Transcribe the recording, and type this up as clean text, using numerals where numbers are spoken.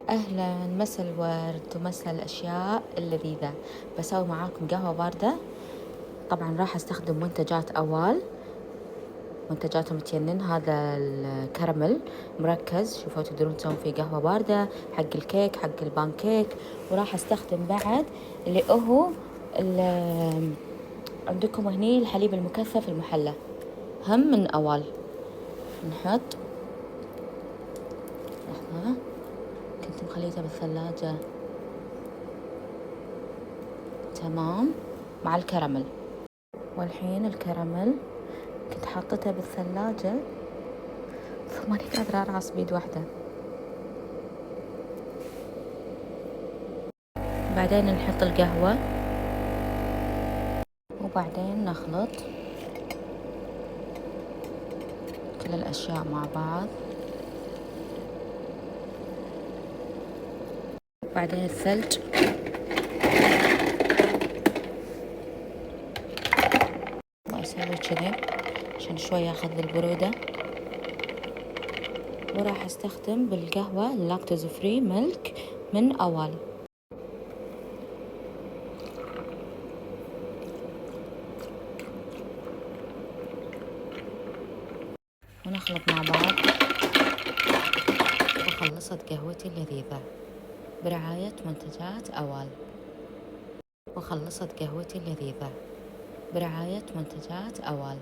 أهلا، مسا الورد ومسا الأشياء اللذيذة. بسوي معاكم قهوة باردة. طبعا راح أستخدم منتجات أوال، منتجاتهم تينن. هذا الكراميل مركز، شوفوا تقدرون تسوون فيه قهوة باردة حق الكيك حق البانكيك. وراح أستخدم بعد اللي هو عندكم هني الحليب المكثف المحلى، هم من أوال. نحط، لحظة كنت مخليتها بالثلاجة، تمام، مع الكراميل. والحين الكراميل كنت حاطتها بالثلاجة فماني قادرة أرعص بيد واحدة. بعدين نحط القهوة وبعدين نخلط كل الأشياء مع بعض. بعدين الثلج، وأسوي كذي عشان شوي ياخذ البرودة. وراح أستخدم بالقهوة اللاكتوز فري ميلك من أوال. ونخلط مع بعض. وخلصت قهوتي اللذيذة برعاية منتجات أوال. وخلصت قهوتي اللذيذة برعاية منتجات أوال.